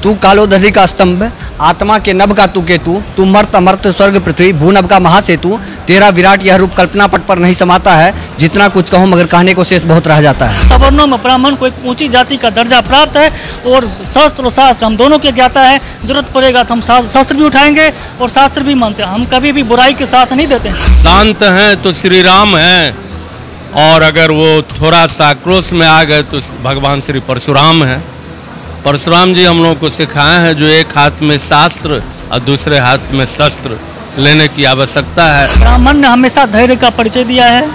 तू कालोदधि का स्तंभ, आत्मा के नभ का तू केतु, तू मर्त अमर्त स्वर्ग पृथ्वी भूनभ का महासेतु, तेरा विराट यह रूप कल्पना पट पर नहीं समाता है, जितना कुछ कहूँ मगर कहने को शेष बहुत रह जाता है। सवर्णों में ब्राह्मण को एक ऊंची जाति का दर्जा प्राप्त है और शस्त्र और शास्त्र हम दोनों के ज्ञाता है। जरूरत पड़ेगा तो हम शस्त्र भी उठाएंगे और शास्त्र भी मानते हैं। हम कभी भी बुराई के साथ नहीं देते हैं। शांत हैं तो श्री राम हैं, और अगर वो थोड़ा सा आक्रोश में आ गए तो भगवान श्री परशुराम हैं। परशुराम जी हम लोगों को सिखाए हैं जो एक हाथ में शास्त्र और दूसरे हाथ में शस्त्र लेने की आवश्यकता है। ब्राह्मण ने हमेशा धैर्य का परिचय दिया है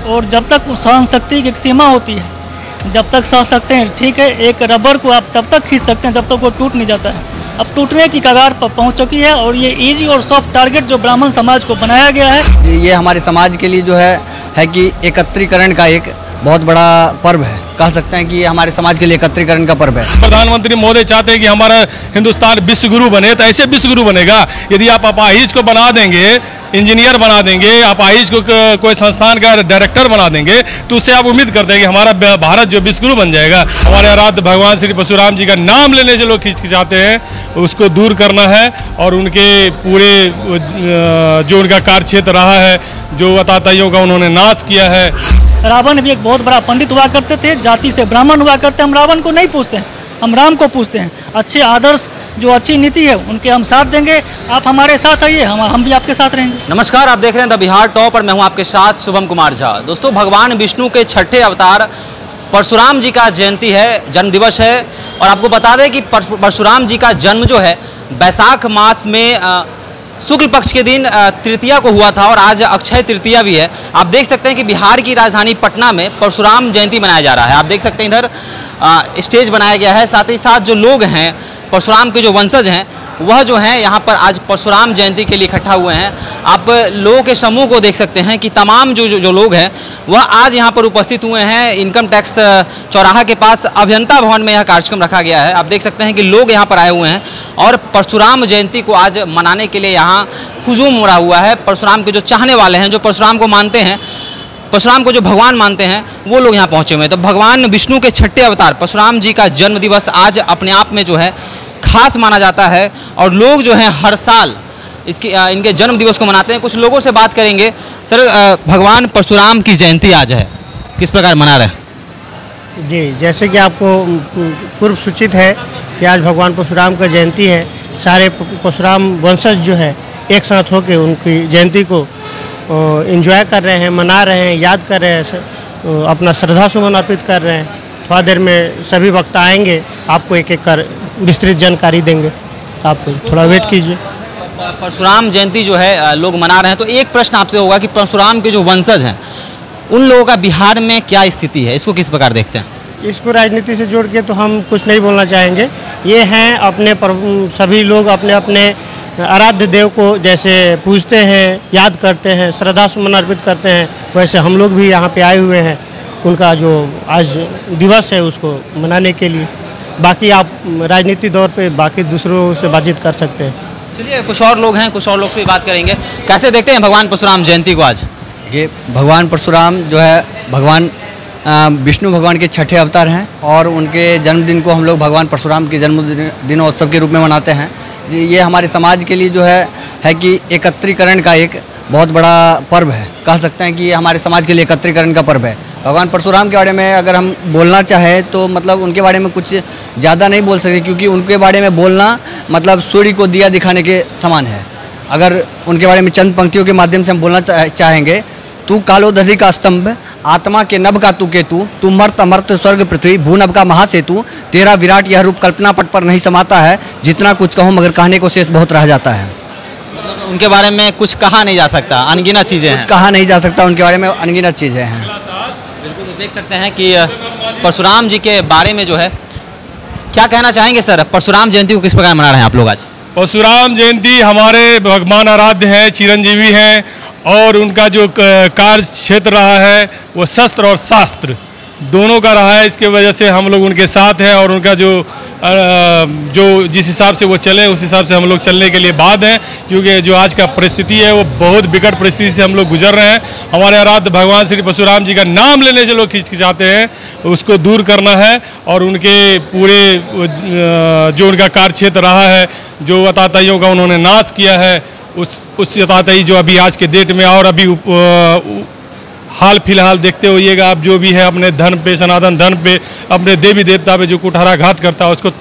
और जब तक सहन शक्ति की एक सीमा होती है, जब तक सह सकते हैं ठीक है। एक रबर को आप तब तक खींच सकते हैं जब तक वो टूट नहीं जाता है। अब टूटने की कगार पर पहुंच चुकी है और ये इजी और सॉफ्ट टारगेट जो ब्राह्मण समाज को बनाया गया है, ये हमारे समाज के लिए जो है कि एकत्रीकरण का एक बहुत बड़ा पर्व है। कह सकते हैं कि ये हमारे समाज के लिए एकत्रीकरण का पर्व है। प्रधानमंत्री महोदय चाहते हैं कि हमारा हिंदुस्तान विश्व गुरु बने, तो ऐसे विश्व गुरु बनेगा यदि आप अपाहिज को बना देंगे, इंजीनियर बना देंगे, अपाहिज को कोई संस्थान का डायरेक्टर बना देंगे, तो उससे आप उम्मीद करते हैं कि हमारा भारत जो विश्व गुरु बन जाएगा। हमारे आराध्य भगवान श्री परशुराम जी का नाम लेने से लोग खिंचाते हैं, उसको दूर करना है और उनके पूरे जो उनका कार्य क्षेत्र रहा है, जो अताताइयों का उन्होंने नाश किया है। रावण भी एक बहुत बड़ा पंडित हुआ करते थे, जाति से ब्राह्मण हुआ करते। हम रावण को नहीं पूछते हैं, हम राम को पूछते हैं। अच्छे आदर्श जो अच्छी नीति है उनके हम साथ देंगे। आप हमारे साथ आइए, हम भी आपके साथ रहेंगे। नमस्कार, आप देख रहे हैं द बिहार टॉप और मैं हूं आपके साथ शुभम कुमार झा। दोस्तों, भगवान विष्णु के छठे अवतार परशुराम जी का जयंती है, जन्म दिवस है। और आपको बता दें कि परशुराम जी का जन्म जो है बैसाख मास में शुक्ल पक्ष के दिन तृतीया को हुआ था और आज अक्षय तृतीया भी है। आप देख सकते हैं कि बिहार की राजधानी पटना में परशुराम जयंती मनाया जा रहा है। आप देख सकते हैं इधर स्टेज बनाया गया है, साथ ही साथ जो लोग हैं परशुराम के जो वंशज हैं वह जो हैं यहाँ पर आज परशुराम जयंती के लिए इकट्ठा हुए हैं। आप लोगों के समूह को देख सकते हैं कि तमाम जो लोग हैं वह आज यहाँ पर उपस्थित हुए हैं। इनकम टैक्स चौराहा के पास अभियंता भवन में यह कार्यक्रम रखा गया है। आप देख सकते हैं कि लोग यहाँ पर आए हुए हैं और परशुराम जयंती को आज मनाने के लिए यहाँ हुजूम उमड़ा हुआ है। परशुराम के जो चाहने वाले हैं, जो परशुराम को मानते हैं, परशुराम को जो भगवान मानते हैं, वो लोग यहाँ पहुँचे हुए हैं। तो भगवान विष्णु के छठे अवतार परशुराम जी का जन्म दिवस आज अपने आप में जो है खास माना जाता है और लोग जो हैं हर साल इनके जन्म दिवस को मनाते हैं। कुछ लोगों से बात करेंगे। सर, भगवान परशुराम की जयंती आज है, किस प्रकार मना रहे हैं? जी, जैसे कि आपको पूर्व सूचित है कि आज भगवान परशुराम का जयंती है। सारे परशुराम वंशज जो है एक साथ होकर उनकी जयंती को एंजॉय कर रहे हैं, मना रहे हैं, याद कर रहे हैं, अपना श्रद्धा सुमन अर्पित कर रहे हैं। थोड़ा देर में सभी वक्ता आएंगे, आपको एक एक कर विस्तृत जानकारी देंगे। आप थोड़ा वेट कीजिए। परशुराम जयंती जो है लोग मना रहे हैं, तो एक प्रश्न आपसे होगा कि परशुराम के जो वंशज हैं उन लोगों का बिहार में क्या स्थिति है, इसको किस प्रकार देखते हैं? इसको राजनीति से जोड़ के तो हम कुछ नहीं बोलना चाहेंगे। ये हैं अपने सभी लोग अपने अपने आराध्य देव को जैसे पूजते हैं, याद करते हैं, श्रद्धा सुमन अर्पित करते हैं, वैसे हम लोग भी यहाँ पे आए हुए हैं उनका जो आज दिवस है उसको मनाने के लिए। बाकी आप राजनीति दौर पे बाकी दूसरों से बातचीत कर सकते हैं। चलिए, कुछ और लोग हैं, कुछ और लोग से बात करेंगे। कैसे देखते हैं भगवान परशुराम जयंती को आज? ये भगवान परशुराम जो है भगवान विष्णु भगवान के छठे अवतार हैं और उनके जन्मदिन को हम लोग भगवान परशुराम के जन्मदिनोत्सव के रूप में मनाते हैं। ये हमारे समाज के लिए जो है कि एकत्रीकरण का एक बहुत बड़ा पर्व है। कह सकते हैं कि ये हमारे समाज के लिए एकत्रीकरण का पर्व है। भगवान परशुराम के बारे में अगर हम बोलना चाहें तो मतलब उनके बारे में कुछ ज़्यादा नहीं बोल सकते, क्योंकि उनके बारे में बोलना मतलब सूर्य को दिया दिखाने के समान है। अगर उनके बारे में चंद पंक्तियों के माध्यम से हम बोलना चाहेंगे, तू कालोदधि का स्तंभ, आत्मा के नभ का तू केतु, तू मर्त अमर्त स्वर्ग पृथ्वी भूनभ का महासेतु, तेरा विराट यह रूप कल्पना पट पर नहीं समाता है, जितना कुछ कहूँ मगर कहने को शेष बहुत रह जाता है। उनके बारे में कुछ कहा नहीं जा सकता, अनगिनत चीज़ें हैं। कुछ कहा नहीं जा सकता उनके बारे में, अनगिनत चीज़ें हैं। बिल्कुल, तो देख सकते हैं कि परशुराम जी के बारे में जो है क्या कहना चाहेंगे सर? परशुराम जयंती को किस प्रकार मना रहे हैं आप लोग आज? परशुराम जयंती हमारे भगवान आराध्य हैं, चिरंजीवी हैं और उनका जो कार्य क्षेत्र रहा है वो शस्त्र और शास्त्र दोनों का रहा है। इसके वजह से हम लोग उनके साथ हैं और उनका जो जिस हिसाब से वो चले उस हिसाब से हम लोग चलने के लिए बाध्य हैं, क्योंकि जो आज का परिस्थिति है वो बहुत विकट परिस्थिति से हम लोग गुजर रहे हैं। हमारे आराध्य भगवान श्री परशुराम जी का नाम लेने से लोग खिंचाते हैं, उसको दूर करना है और उनके पूरे जो उनका कार्य क्षेत्र रहा है, जो अताताइयों का उन्होंने नाश किया है, उस अताताई जो अभी आज के डेट में और अभी हाल फिलहाल देखते होइएगा आप, जो भी है अपने धन पे, सनातन धन पे, अपने देवी देवता पे जो कुठाराघात करता है उसको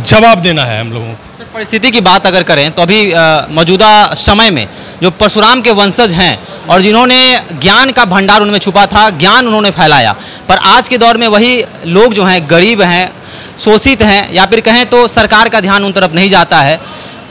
जवाब देना है हम लोगों को। सर, परिस्थिति की बात अगर करें तो अभी मौजूदा समय में जो परशुराम के वंशज हैं और जिन्होंने ज्ञान का भंडार उनमें छुपा था, ज्ञान उन्होंने फैलाया, पर आज के दौर में वही लोग जो हैं गरीब हैं, शोषित हैं, या फिर कहें तो सरकार का ध्यान उन तरफ नहीं जाता है।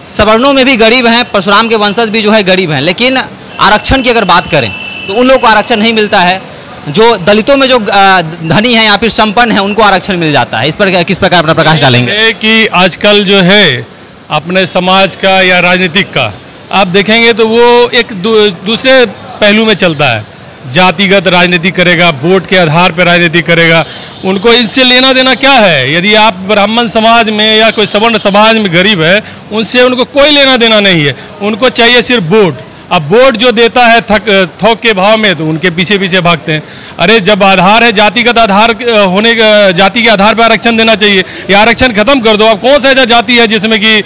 सवर्णों में भी गरीब हैं, परशुराम के वंशज भी जो है गरीब हैं, लेकिन आरक्षण की अगर बात करें तो उन लोगों को आरक्षण नहीं मिलता है। जो दलितों में जो धनी हैं या फिर संपन्न हैं उनको आरक्षण मिल जाता है। इस पर किस प्रकार अपना प्रकाश डालेंगे? कि आजकल जो है अपने समाज का या राजनीतिक का आप देखेंगे तो वो एक दूसरे पहलू में चलता है। जातिगत राजनीति करेगा, वोट के आधार पर राजनीति करेगा, उनको इससे लेना देना क्या है? यदि आप ब्राह्मण समाज में या कोई सवर्ण समाज में गरीब है, उनसे उनको कोई लेना देना नहीं है। उनको चाहिए सिर्फ वोट। अब वोट जो देता है थोक के भाव में, तो उनके पीछे पीछे भागते हैं। अरे जब आधार है, जातिगत आधार होने का, जाति के आधार पर आरक्षण देना चाहिए। या आरक्षण खत्म कर दो। अब कौन सा ऐसा जाति है जिसमें कि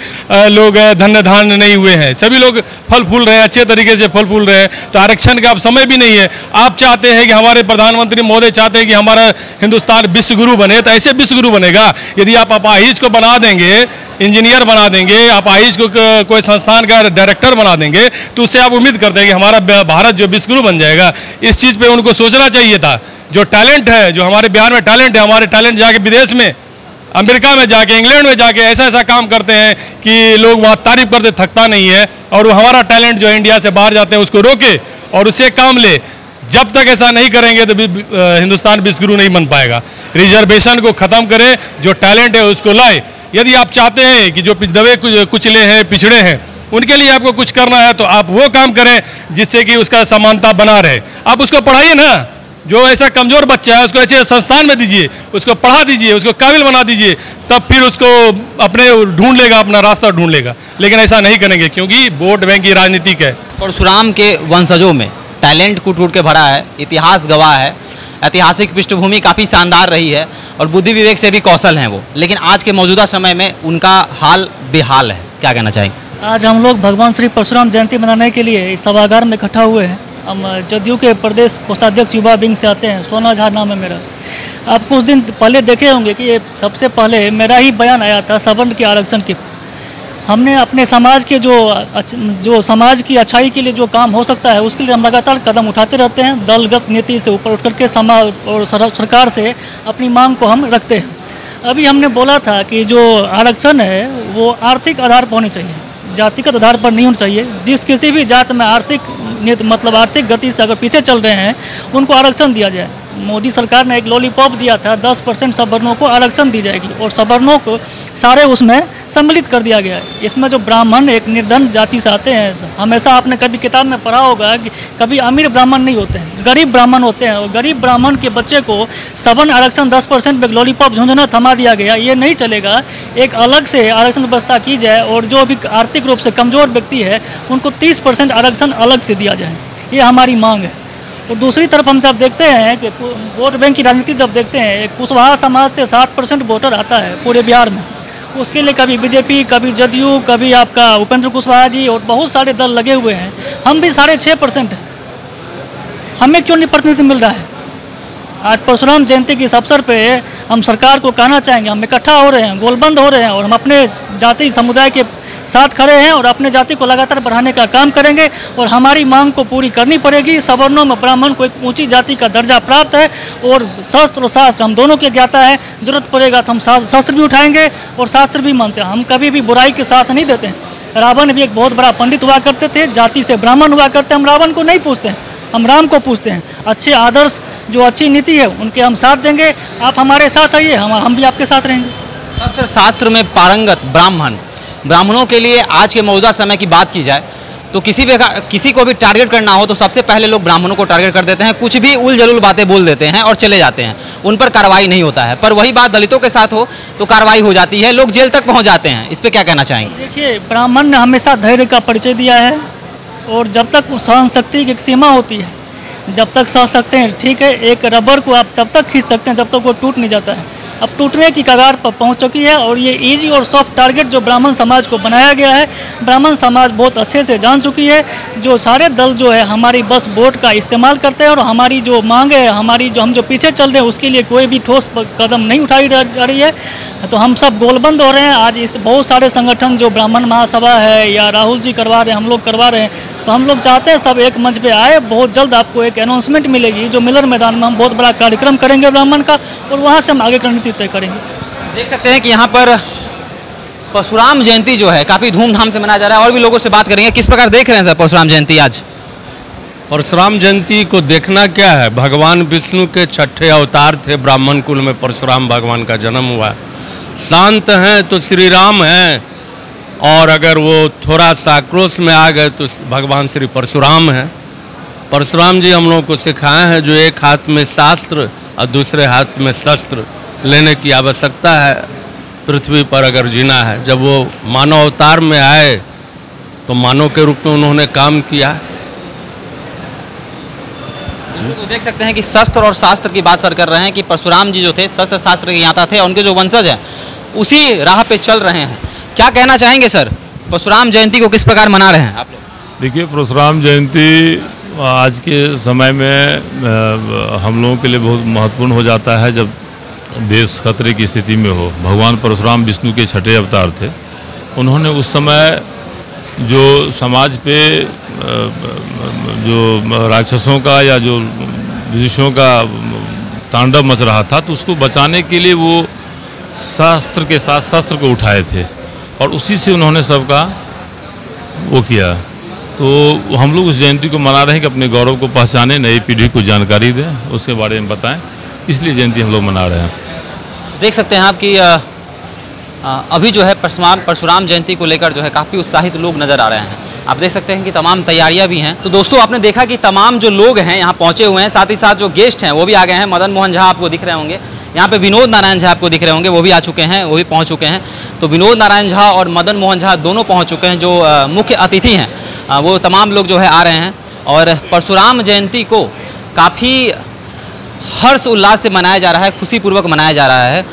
लोग धन्य धान्य नहीं हुए हैं? सभी लोग फल फूल रहे हैं, अच्छे तरीके से फल फूल रहे हैं। तो आरक्षण का अब समय भी नहीं है। आप चाहते हैं कि हमारे प्रधानमंत्री महोदय चाहते हैं कि हमारा हिंदुस्तान विश्वगुरु बने, तो ऐसे विश्वगुरु बनेगा यदि आप अपाहिज को बना देंगे, इंजीनियर बना देंगे, अपाहिज को कोई संस्थान का डायरेक्टर बना देंगे, तो उससे आप उम्मीद करते हैं कि हमारा भारत जो विश्वगुरु बन जाएगा। इस चीज़ पे उनको सोचना चाहिए था। जो टैलेंट है, जो हमारे बिहार में टैलेंट है, हमारे टैलेंट जाके विदेश में, अमेरिका में जाके, इंग्लैंड में जाके ऐसा ऐसा काम करते हैं कि लोग वहाँ तारीफ करते थकता नहीं है। और वो हमारा टैलेंट जो इंडिया से बाहर जाते हैं उसको रोके और उससे काम ले। जब तक ऐसा नहीं करेंगे तो हिंदुस्तान विश्वगुरु नहीं बन पाएगा। रिजर्वेशन को ख़त्म करें, जो टैलेंट है उसको लाए। यदि आप चाहते हैं कि जो दबे कुचले हैं, पिछड़े हैं, उनके लिए आपको कुछ करना है तो आप वो काम करें जिससे कि उसका समानता बना रहे। आप उसको पढ़ाइए ना। जो ऐसा कमज़ोर बच्चा है उसको ऐसे संस्थान में दीजिए, उसको पढ़ा दीजिए, उसको काबिल बना दीजिए, तब फिर उसको अपने ढूंढ लेगा, अपना रास्ता ढूंढ लेगा। लेकिन ऐसा नहीं करेंगे क्योंकि वोट बैंक की राजनीतिक है। परशुराम के वंशजों में टैलेंट कूट कूट के भरा है, इतिहास गवाह है, ऐतिहासिक पृष्ठभूमि काफ़ी शानदार रही है और बुद्धि विवेक से भी कौशल हैं वो, लेकिन आज के मौजूदा समय में उनका हाल बेहाल है। क्या कहना चाहेंगे? आज हम लोग भगवान श्री परशुराम जयंती मनाने के लिए इस सभागार में इकट्ठा हुए हैं। हम जदयू के प्रदेश कोषाध्यक्ष युवा विंग से आते हैं। सोना झा नाम है मेरा। आप कुछ दिन पहले देखे होंगे कि ये सबसे पहले मेरा ही बयान आया था सवर्ण के आरक्षण के। हमने अपने समाज के जो समाज की अच्छाई के लिए जो काम हो सकता है उसके लिए हम लगातार कदम उठाते रहते हैं। दलगत नीति से ऊपर उठ करके समाज और सरकार से अपनी मांग को हम रखते हैं। अभी हमने बोला था कि जो आरक्षण है वो आर्थिक आधार पर होनी चाहिए, जातिगत आधार पर नहीं होना चाहिए। जिस किसी भी जात में आर्थिक गति से अगर पीछे चल रहे हैं उनको आरक्षण दिया जाए। मोदी सरकार ने एक लॉलीपॉप दिया था, 10% सवर्णों को आरक्षण दी जाएगी और सवर्णों को सारे उसमें सम्मिलित कर दिया गया है। इसमें जो ब्राह्मण एक निर्धन जाति से आते हैं, हमेशा आपने कभी किताब में पढ़ा होगा कि कभी अमीर ब्राह्मण नहीं होते हैं, गरीब ब्राह्मण होते हैं। और गरीब ब्राह्मण के बच्चे को सवर्ण आरक्षण 10% में लॉलीपॉप झुंझुना थमा दिया गया, ये नहीं चलेगा। एक अलग से आरक्षण व्यवस्था की जाए और जो भी आर्थिक रूप से कमज़ोर व्यक्ति है उनको 30% आरक्षण अलग से दिया जाए, ये हमारी मांग है। और दूसरी तरफ हम जब देखते हैं कि वोट बैंक की राजनीति जब देखते हैं, एक कुशवाहा समाज से 7% वोटर आता है पूरे बिहार में। उसके लिए कभी बीजेपी, कभी जदयू, कभी आपका उपेंद्र कुशवाहा जी और बहुत सारे दल लगे हुए हैं। हम भी 6.5% हैं, हमें क्यों नहीं प्रतिनिधित्व मिल रहा है? आज परशुराम जयंती के इस अवसर पे हम सरकार को कहना चाहेंगे, हम इकट्ठा हो रहे हैं, गोलबंद हो रहे हैं और हम अपने जाति समुदाय के साथ खड़े हैं और अपने जाति को लगातार बढ़ाने का काम करेंगे और हमारी मांग को पूरी करनी पड़ेगी। सवर्णों में ब्राह्मण को एक ऊंची जाति का दर्जा प्राप्त है और शस्त्र और शास्त्र हम दोनों के ज्ञाता है। जरूरत पड़ेगा तो हम शस्त्र भी उठाएंगे और शास्त्र भी मानते हैं। हम कभी भी बुराई के साथ नहीं देते हैं। रावण भी एक बहुत बड़ा पंडित हुआ करते थे, जाति से ब्राह्मण हुआ करते हैं। हम रावण को नहीं पूछते हैं, हम राम को पूछते हैं। अच्छे आदर्श, जो अच्छी नीति है उनके हम साथ देंगे। आप हमारे साथ आइए, हम भी आपके साथ रहेंगे। शस्त्र शास्त्र में पारंगत ब्राह्मणों के लिए आज के मौजूदा समय की बात की जाए तो किसी को भी टारगेट करना हो तो सबसे पहले लोग ब्राह्मणों को टारगेट कर देते हैं, कुछ भी उल जलूल बातें बोल देते हैं और चले जाते हैं, उन पर कार्रवाई नहीं होता है। पर वही बात दलितों के साथ हो तो कार्रवाई हो जाती है, लोग जेल तक पहुंच जाते हैं। इस पर क्या कहना चाहेंगे? देखिए, ब्राह्मण ने हमेशा धैर्य का परिचय दिया है और जब तक सहन शक्ति की एक सीमा होती है, जब तक सह सकते हैं ठीक है। एक रबर को आप तब तक खींच सकते हैं जब तक वो टूट नहीं जाता है। अब टूटने की कगार पर पहुंच चुकी है और ये इजी और सॉफ्ट टारगेट जो ब्राह्मण समाज को बनाया गया है, ब्राह्मण समाज बहुत अच्छे से जान चुकी है। जो सारे दल जो है हमारी बस वोट का इस्तेमाल करते हैं और हमारी जो मांग है, हमारी जो हम जो पीछे चल रहे हैं उसके लिए कोई भी ठोस कदम नहीं उठाई जा रही है। तो हम सब गोलबंद हो रहे हैं। आज इस बहुत सारे संगठन जो ब्राह्मण महासभा है या राहुल जी करवा रहे हैं, हम लोग करवा रहे हैं, तो हम लोग चाहते हैं सब एक मंच पे आए। बहुत जल्द आपको एक अनाउंसमेंट मिलेगी जो मिलर मैदान में हम बहुत बड़ा कार्यक्रम करेंगे ब्राह्मण का, और वहाँ से हम आगे रणनीति तय करेंगे। देख सकते हैं कि यहाँ पर परशुराम जयंती जो है काफ़ी धूमधाम से मनाया जा रहा है। और भी लोगों से बात करेंगे, किस प्रकार देख रहे हैं सर परशुराम जयंती आज? परशुराम जयंती को देखना क्या है, भगवान विष्णु के छठे अवतार थे, ब्राह्मण कुल में परशुराम भगवान का जन्म हुआ। शांत हैं तो श्री राम हैं, और अगर वो थोड़ा सा आक्रोश में आ गए तो भगवान श्री परशुराम हैं। परशुराम जी हम लोगों को सिखाए हैं जो एक हाथ में शास्त्र और दूसरे हाथ में शस्त्र लेने की आवश्यकता है पृथ्वी पर अगर जीना है। जब वो मानव अवतार में आए तो मानव के रूप में उन्होंने काम किया। तो देख सकते हैं कि शस्त्र और शास्त्र की बात सर कर रहे हैं कि परशुराम जी जो थे शस्त्र शास्त्र के ज्ञाता थे, उनके जो वंशज हैं उसी राह पे चल रहे हैं। क्या कहना चाहेंगे सर, परशुराम जयंती को किस प्रकार मना रहे हैं आप लोग? देखिए, परशुराम जयंती आज के समय में हम लोगों के लिए बहुत महत्वपूर्ण हो जाता है जब देश खतरे की स्थिति में हो। भगवान परशुराम विष्णु के छठे अवतार थे। उन्होंने उस समय जो समाज पे जो राक्षसों का या जो विदेशियों का तांडव मच रहा था, तो उसको बचाने के लिए वो शास्त्र के साथ शस्त्र को उठाए थे और उसी से उन्होंने सबका वो किया। तो हम लोग उस जयंती को मना रहे हैं कि अपने गौरव को पहचानें, नई पीढ़ी को जानकारी दें, उसके बारे में बताएं, इसलिए जयंती हम लोग मना रहे हैं। देख सकते हैं आप कि अभी जो है परशुराम जयंती को लेकर जो है काफ़ी उत्साहित लोग नज़र आ रहे हैं। आप देख सकते हैं कि तमाम तैयारियां भी हैं। तो दोस्तों, आपने देखा कि तमाम जो लोग हैं यहाँ पहुँचे हुए हैं, साथ ही साथ जो गेस्ट हैं वो भी आ गए हैं। मदन मोहन झा आपको दिख रहे होंगे, यहाँ पे विनोद नारायण झा आपको दिख रहे होंगे, वो भी आ चुके हैं, वो भी पहुँच चुके हैं। तो विनोद नारायण झा और मदन मोहन झा दोनों पहुँच चुके हैं। जो मुख्य अतिथि हैं वो तमाम लोग जो है आ रहे हैं और परशुराम जयंती को काफ़ी हर्ष उल्लास से मनाया जा रहा है, खुशीपूर्वक मनाया जा रहा है।